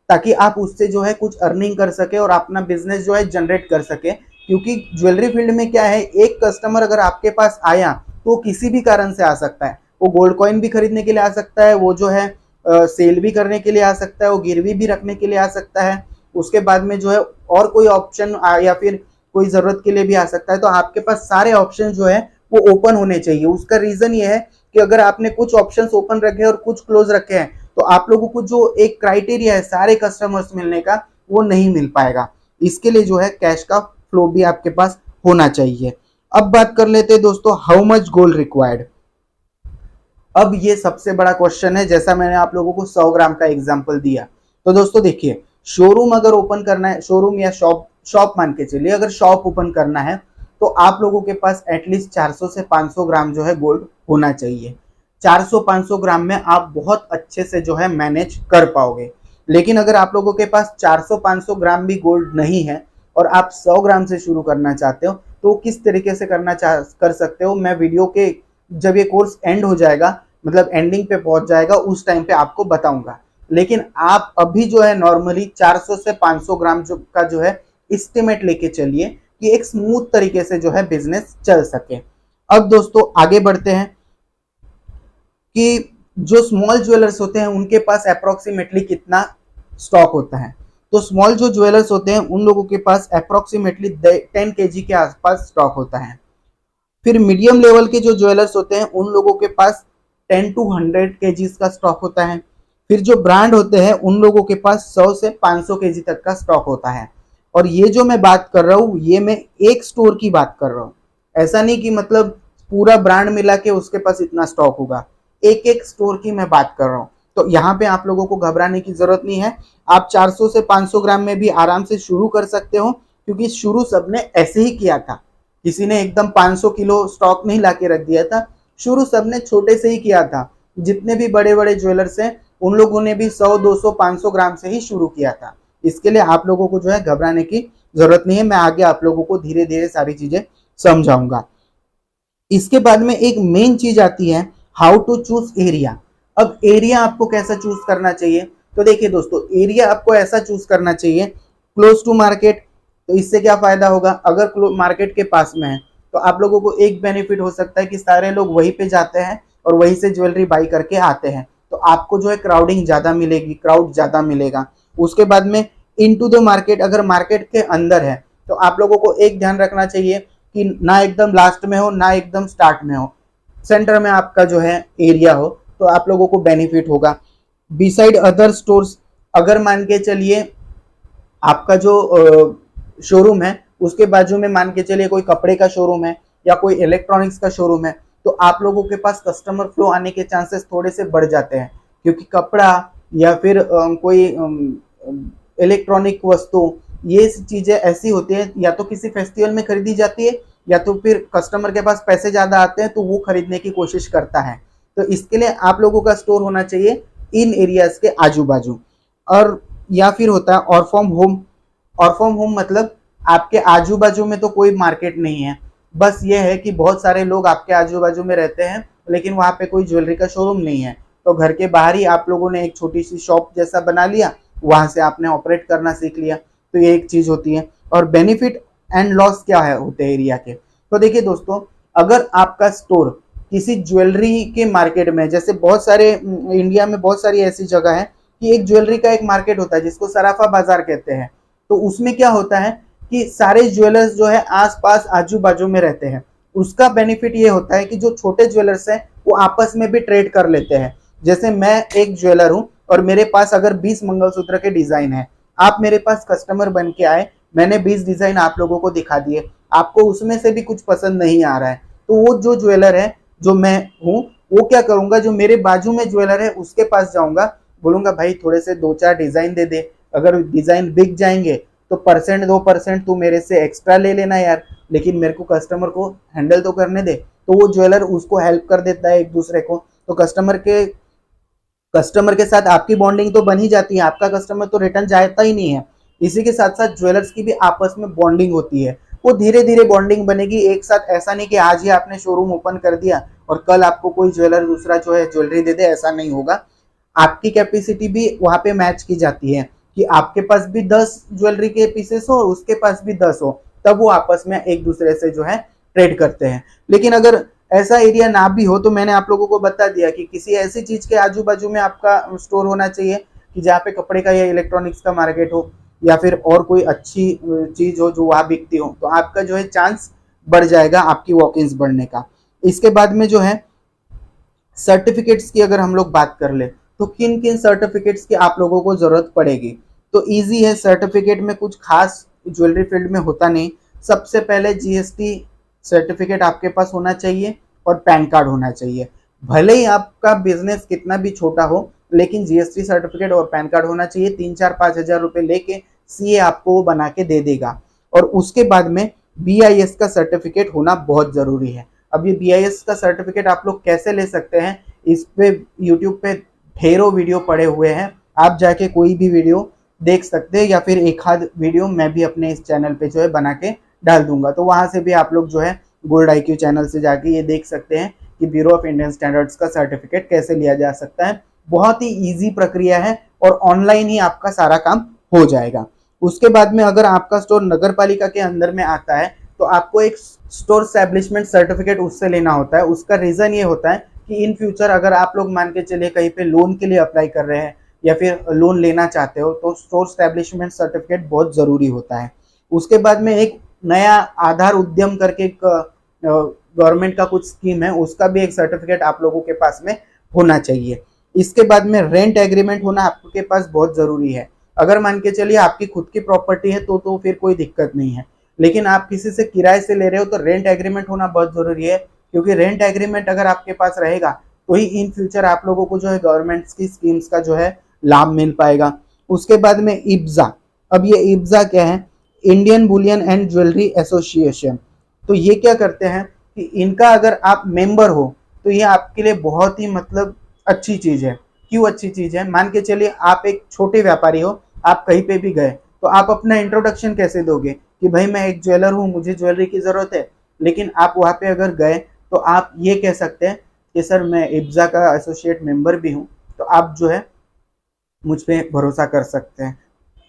ताकि आप उससे जो है कुछ अर्निंग कर सके और अपना बिजनेस जो है जनरेट कर सके। क्योंकि ज्वेलरी फील्ड में क्या है, एक कस्टमर अगर आपके पास आया तो किसी भी कारण से आ सकता है। वो गोल्ड कॉइन भी खरीदने के लिए आ सकता है, वो जो है सेल भी करने के लिए आ सकता है, वो गिरवी भी रखने के लिए आ सकता है, उसके बाद में जो है और कोई ऑप्शन या फिर कोई जरूरत के लिए भी आ सकता है। तो आपके पास सारे ऑप्शन जो है वो ओपन होने चाहिए। उसका रीजन ये है कि अगर आपने कुछ ऑप्शंस ओपन रखे हैं और कुछ क्लोज रखे हैं तो आप लोगों को जो एक क्राइटेरिया है सारे कस्टमर्स मिलने का वो नहीं मिल पाएगा। इसके लिए जो है कैश का फ्लो भी आपके पास होना चाहिए। अब बात कर लेते हैं दोस्तों, हाउ मच गोल्ड रिक्वायर्ड। अब ये सबसे बड़ा क्वेश्चन है। जैसा मैंने आप लोगों को 100 ग्राम का एग्जांपल दिया, तो दोस्तों देखिए, शोरूम अगर ओपन करना है, शोरूम या शॉप मान के चलिए, अगर शॉप ओपन करना है तो आप लोगों के पास एटलीस्ट 400 से 500 ग्राम जो है गोल्ड होना चाहिए। 400-500 ग्राम में आप बहुत अच्छे से जो है मैनेज कर पाओगे। लेकिन अगर आप लोगों के पास 400-500 ग्राम भी गोल्ड नहीं है और आप 100 ग्राम से शुरू करना चाहते हो, तो किस तरीके से कर सकते हो, मैं वीडियो के जब ये कोर्स एंड हो जाएगा, मतलब एंडिंग पे पहुंच जाएगा, उस टाइम पे आपको बताऊंगा। लेकिन आप अभी जो है नॉर्मली 400 से 500 ग्राम का जो है एस्टिमेट लेके चलिए कि एक स्मूथ तरीके से जो है बिजनेस चल सके। अब दोस्तों आगे बढ़ते हैं कि जो स्मॉल ज्वेलर्स होते हैं उनके पास अप्रोक्सीमेटली कितना स्टॉक होता है। तो स्मॉल जो ज्वेलर्स होते हैं उन लोगों के पास अप्रोक्सीमेटली 10 केजी के आसपास स्टॉक होता है। फिर मीडियम लेवल के जो ज्वेलर्स होते हैं उन लोगों के पास 10 to 100 केजीज का स्टॉक होता है। फिर जो ब्रांड होते हैं उन लोगों के पास 100 से 500 केजी तक का स्टॉक होता है। और ये जो मैं बात कर रहा हूँ ये मैं एक स्टोर की बात कर रहा हूँ, ऐसा नहीं कि मतलब पूरा ब्रांड मिला के उसके पास इतना स्टॉक होगा, एक एक स्टोर की मैं बात कर रहा हूँ। तो यहाँ पे आप लोगों को घबराने की जरूरत नहीं है। आप 400 से 500 ग्राम में भी आराम से शुरू कर सकते हो, क्योंकि शुरू सबने ऐसे ही किया था। किसी ने एकदम 500 किलो स्टॉक नहीं ला के रख दिया था, शुरू सबने छोटे से ही किया था। जितने भी बड़े बड़े ज्वेलर्स हैं उन लोगों ने भी 100, 200, 500 ग्राम से ही शुरू किया था। इसके लिए आप लोगों को जो है घबराने की जरूरत नहीं है। मैं आगे आप लोगों को धीरे धीरे सारी चीजें समझाऊंगा। इसके बाद में एक मेन चीज आती है, हाउ टू चूज एरिया। अब एरिया आपको कैसा चूज करना चाहिए, तो देखिए दोस्तों, एरिया आपको ऐसा चूज करना चाहिए क्लोज टू मार्केट। तो इससे क्या फायदा होगा, अगर मार्केट के पास में है तो आप लोगों को एक बेनिफिट हो सकता है कि सारे लोग वहीं पे जाते हैं और वहीं से ज्वेलरी बाई करके आते हैं, तो आपको जो है क्राउडिंग ज्यादा मिलेगी, क्राउड ज्यादा मिलेगा। उसके बाद में इनटू द मार्केट, अगर मार्केट के अंदर है तो आप लोगों को एक ध्यान रखना चाहिए कि ना एकदम लास्ट में हो ना एकदम स्टार्ट में हो, सेंटर में आपका जो है एरिया हो, तो आप लोगों को बेनिफिट होगा। बिसाइड अदर स्टोर्स, अगर मान के चलिए आपका जो शोरूम है उसके बाजू में मान के चलिए कोई कपड़े का शोरूम है या कोई इलेक्ट्रॉनिक्स का शोरूम है, तो आप लोगों के पास कस्टमर फ्लो आने के चांसेस थोड़े से बढ़ जाते हैं, क्योंकि कपड़ा या फिर कोई इलेक्ट्रॉनिक वस्तु, ये चीजें ऐसी होती है या तो किसी फेस्टिवल में खरीदी जाती है या तो फिर कस्टमर के पास पैसे ज्यादा आते हैं तो वो खरीदने की कोशिश करता है। तो इसके लिए आप लोगों का स्टोर होना चाहिए इन एरियाज के आजू बाजू। और या फिर होता है ऑरफॉर्म होम। ऑरफॉर्म होम मतलब आपके आजू बाजू में तो कोई मार्केट नहीं है, बस ये है कि बहुत सारे लोग आपके आजू बाजू में रहते हैं लेकिन वहां पे कोई ज्वेलरी का शोरूम नहीं है, तो घर के बाहर ही आप लोगों ने एक छोटी सी शॉप जैसा बना लिया, वहां से आपने ऑपरेट करना सीख लिया। तो ये एक चीज होती है। और बेनिफिट एंड लॉस क्या है होते हैं एरिया के, तो देखिए दोस्तों, अगर आपका स्टोर किसी ज्वेलरी के मार्केट में, जैसे बहुत सारे इंडिया में बहुत सारी ऐसी जगह है कि एक ज्वेलरी का एक मार्केट होता है जिसको सराफा बाजार कहते हैं, तो उसमें क्या होता है कि सारे ज्वेलर्स जो है आसपास आजू बाजू में रहते हैं। उसका बेनिफिट ये होता है कि जो छोटे ज्वेलर्स हैं वो आपस में भी ट्रेड कर लेते हैं। जैसे मैं एक ज्वेलर हूं और मेरे पास अगर 20 मंगलसूत्र के डिजाइन है, आप मेरे पास कस्टमर बन के आए, मैंने 20 डिजाइन आप लोगों को दिखा दिए, आपको उसमें से भी कुछ पसंद नहीं आ रहा है, तो वो जो ज्वेलर है जो मैं हूँ वो क्या करूंगा, जो मेरे बाजू में ज्वेलर है उसके पास जाऊंगा, बोलूंगा भाई थोड़े से 2-4 डिजाइन दे दे, अगर डिजाइन बिक जाएंगे तो 1-2% तू मेरे से एक्स्ट्रा ले लेना यार, लेकिन मेरे को कस्टमर को हैंडल तो करने दे। तो वो ज्वेलर उसको हेल्प कर देता है एक दूसरे को, तो कस्टमर के साथ आपकी बॉन्डिंग तो बन ही जाती है, आपका कस्टमर तो रिटर्न जाता ही नहीं है। इसी के साथ साथ ज्वेलर्स की भी आपस में बॉन्डिंग होती है, वो धीरे धीरे बॉन्डिंग बनेगी एक साथ। ऐसा नहीं कि आज ही आपने शोरूम ओपन कर दिया और कल आपको कोई ज्वेलर दूसरा जो है ज्वेलरी दे दे, ऐसा नहीं होगा। आपकी कैपेसिटी भी वहां पे मैच की जाती है कि आपके पास भी 10 ज्वेलरी के पीसेस हो और उसके पास भी 10 हो, तब वो आपस में एक दूसरे से जो है ट्रेड करते हैं। लेकिन अगर ऐसा एरिया ना भी हो, तो मैंने आप लोगों को बता दिया कि किसी ऐसी चीज के आजू बाजू में आपका स्टोर होना चाहिए कि जहाँ पे कपड़े का या इलेक्ट्रॉनिक्स का मार्केट हो या फिर और कोई अच्छी चीज हो जो वहां बिकती हो, तो आपका जो है चांस बढ़ जाएगा आपकी वॉक-इन्स बढ़ने का। इसके बाद में जो है सर्टिफिकेट्स की अगर हम लोग बात कर ले, तो किन किन सर्टिफिकेट्स की आप लोगों को जरूरत पड़ेगी, तो इजी है। सर्टिफिकेट में कुछ खास ज्वेलरी फील्ड में होता नहीं। सबसे पहले जीएसटी सर्टिफिकेट आपके पास होना चाहिए और पैन कार्ड होना चाहिए। भले ही आपका बिजनेस कितना भी छोटा हो, लेकिन जीएसटी सर्टिफिकेट और पैन कार्ड होना चाहिए। 3-4-5 हजार रुपए लेके सीए आपको वो बना के दे देगा। और उसके बाद में बीआईएस का सर्टिफिकेट होना बहुत जरूरी है। अब ये बीआईएस का सर्टिफिकेट आप लोग कैसे ले सकते हैं, इस पे यूट्यूब पे ढेरों वीडियो पड़े हुए हैं, आप जाके कोई भी वीडियो देख सकते हैं, या फिर एक आध वीडियो मैं भी अपने इस चैनल पे जो है बना के डाल दूंगा, तो वहां से भी आप लोग जो है गोल्ड आईक्यू चैनल से जाके ये देख सकते हैं कि ब्यूरो ऑफ इंडियन स्टैंडर्ड्स का सर्टिफिकेट कैसे लिया जा सकता है। बहुत ही इजी प्रक्रिया है और ऑनलाइन ही आपका सारा काम हो जाएगा। उसके बाद में अगर आपका स्टोर नगर पालिका के अंदर में आता है, तो आपको एक स्टोर एस्टैब्लिशमेंट सर्टिफिकेट उससे लेना होता है। उसका रीजन ये होता है कि इन फ्यूचर अगर आप लोग मान के चलिए कहीं पे लोन के लिए अप्लाई कर रहे हैं या फिर लोन लेना चाहते हो, तो स्टोर एस्टैब्लिशमेंट सर्टिफिकेट बहुत जरूरी होता है। उसके बाद में एक नया आधार उद्यम करके एक गवर्नमेंट का कुछ स्कीम है, उसका भी एक सर्टिफिकेट आप लोगों के पास में होना चाहिए। इसके बाद में रेंट एग्रीमेंट होना आपके पास बहुत जरूरी है। अगर मान के चलिए आपकी खुद की प्रॉपर्टी है तो फिर कोई दिक्कत नहीं है, लेकिन आप किसी से किराए से ले रहे हो तो रेंट एग्रीमेंट होना बहुत जरूरी है, क्योंकि रेंट एग्रीमेंट अगर आपके पास रहेगा तो ही इन फ्यूचर आप लोगों को जो है गवर्नमेंट की स्कीम्स का जो है लाभ मिल पाएगा। उसके बाद में इब्जा। अब ये इब्जा क्या है, Indian bullion and jewellery association. तो ये क्या करते हैं कि इनका अगर आप मेंबर हो तो ये आपके लिए बहुत ही मतलब अच्छी चीज है। क्यों अच्छी चीज है, मान के चलिए आप एक छोटे व्यापारी हो, आप कहीं पे भी गए तो आप अपना इंट्रोडक्शन कैसे दोगे कि भाई मैं एक ज्वेलर हूँ, मुझे ज्वेलरी की जरूरत है। लेकिन आप वहां पे अगर गए तो आप ये कह सकते हैं कि सर मैं इब्जा का एसोसिएट मेंबर भी हूँ, तो आप जो है मुझ पे भरोसा कर सकते हैं।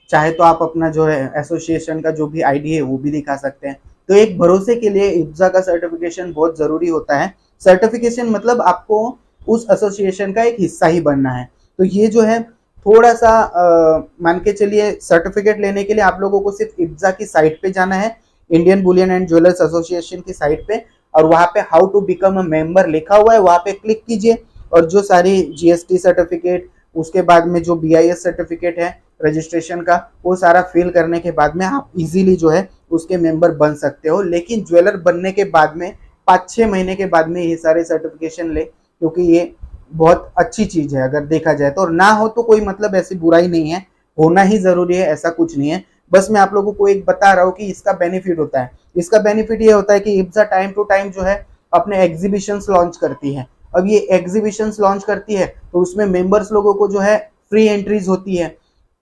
चाहे तो आप अपना जो है एसोसिएशन का जो भी आईडी है वो भी दिखा सकते हैं। तो एक भरोसे के लिए इब्जा का सर्टिफिकेशन बहुत जरूरी होता है। सर्टिफिकेशन मतलब आपको उस एसोसिएशन का एक हिस्सा ही बनना है। तो ये जो है थोड़ा सा मान के चलिए सर्टिफिकेट लेने के लिए आप लोगों को सिर्फ इब्जा की साइट पे जाना है, Indian bullion and jewellers association की साइट पे, और वहां पे how to become a member लिखा हुआ है, वहां पे क्लिक कीजिए और जो सारी जीएसटी सर्टिफिकेट, उसके बाद में जो बीआईएस सर्टिफिकेट है, रजिस्ट्रेशन का, वो सारा फिल करने के बाद में आप इजीली जो है उसके मेंबर बन सकते हो। लेकिन ज्वेलर बनने के बाद में 5-6 महीने के बाद में ये सारे सर्टिफिकेशन ले, क्योंकि ये बहुत अच्छी चीज है अगर देखा जाए तो। और ना हो तो कोई मतलब ऐसी बुराई नहीं है, होना ही जरूरी है ऐसा कुछ नहीं है। बस मैं आप लोगों को एक बता रहा हूँ कि इसका बेनिफिट होता है। इसका बेनिफिट ये होता है कि इब्जा टाइम टू टाइम जो है अपने एग्जीबिशंस लॉन्च करती है। अब ये एग्जीबिशंस लॉन्च करती है तो उसमें मेंबर्स लोगों को जो है फ्री एंट्रीज होती है,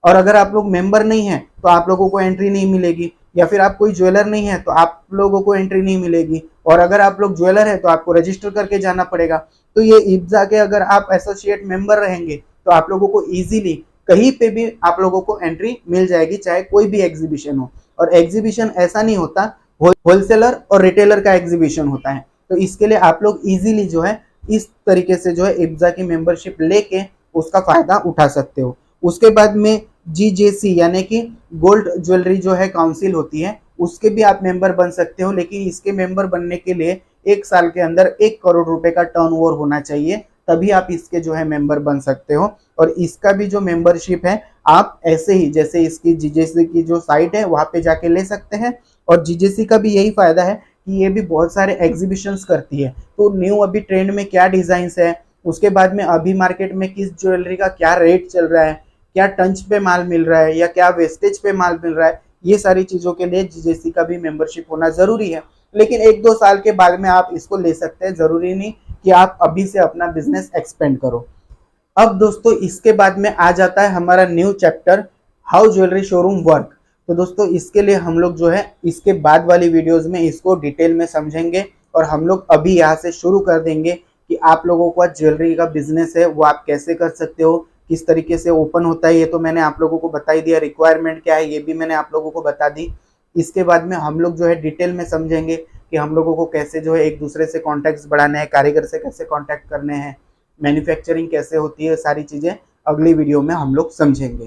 और अगर आप लोग मेंबर नहीं है तो आप लोगों को एंट्री नहीं मिलेगी, या फिर आप कोई ज्वेलर नहीं है तो आप लोगों को एंट्री नहीं मिलेगी, और अगर आप लोग ज्वेलर है तो आपको रजिस्टर करके जाना पड़ेगा। तो ये इब्जा के अगर आप एसोसिएट मेंबर रहेंगे तो आप लोगों को इजीली कहीं पे भी आप लोगों को एंट्री मिल जाएगी, चाहे कोई भी एग्जीबिशन हो। और एग्जीबिशन ऐसा नहीं होता, होलसेलर और रिटेलर का एग्जीबिशन होता है। तो इसके लिए आप लोग इजीली जो है इस तरीके से जो है इब्जा की मेंबरशिप लेके उसका फायदा उठा सकते हो। उसके बाद में जीजेसी यानी कि गोल्ड ज्वेलरी जो है काउंसिल होती है, उसके भी आप मेंबर बन सकते हो। लेकिन इसके मेंबर बनने के लिए 1 साल के अंदर 1 करोड़ रुपए का टर्नओवर होना चाहिए, तभी आप इसके जो है मेंबर बन सकते हो। और इसका भी जो मेंबरशिप है आप ऐसे ही जैसे इसकी जीजेसी की जो साइट है वहां पे जाके ले सकते हैं। और जीजेसी का भी यही फायदा है कि ये भी बहुत सारे एग्जीबिशंस करती है। तो न्यू अभी ट्रेंड में क्या डिजाइन्स है, उसके बाद में अभी मार्केट में किस ज्वेलरी का क्या रेट चल रहा है, क्या टंच पे माल मिल रहा है या क्या वेस्टेज पे माल मिल रहा है, ये सारी चीजों के लिए जीजेसी का भी मेंबरशिप होना जरूरी है। लेकिन 1-2 साल के बाद में आप इसको ले सकते हैं, जरूरी नहीं कि आप अभी से अपना बिजनेस एक्सपेंड करो। अब दोस्तों इसके बाद में आ जाता है हमारा new chapter, how jewellery showroom work. तो दोस्तों इसके लिए हम लोग जो है इसके बाद वाली वीडियोस में इसको डिटेल में समझेंगे, और हम लोग अभी यहाँ से शुरू कर देंगे कि आप लोगों का ज्वेलरी का बिजनेस है वो आप कैसे कर सकते हो, किस तरीके से ओपन होता है ये तो मैंने आप लोगों को बता ही दिया, रिक्वायरमेंट क्या है ये भी मैंने आप लोगों को बता दी। इसके बाद में हम लोग जो है डिटेल में समझेंगे कि हम लोगों को कैसे जो है एक दूसरे से कॉन्टैक्ट्स बढ़ाने हैं, कारीगर से कैसे कॉन्टैक्ट करने हैं, मैन्युफैक्चरिंग कैसे होती है, सारी चीज़ें अगली वीडियो में हम लोग समझेंगे।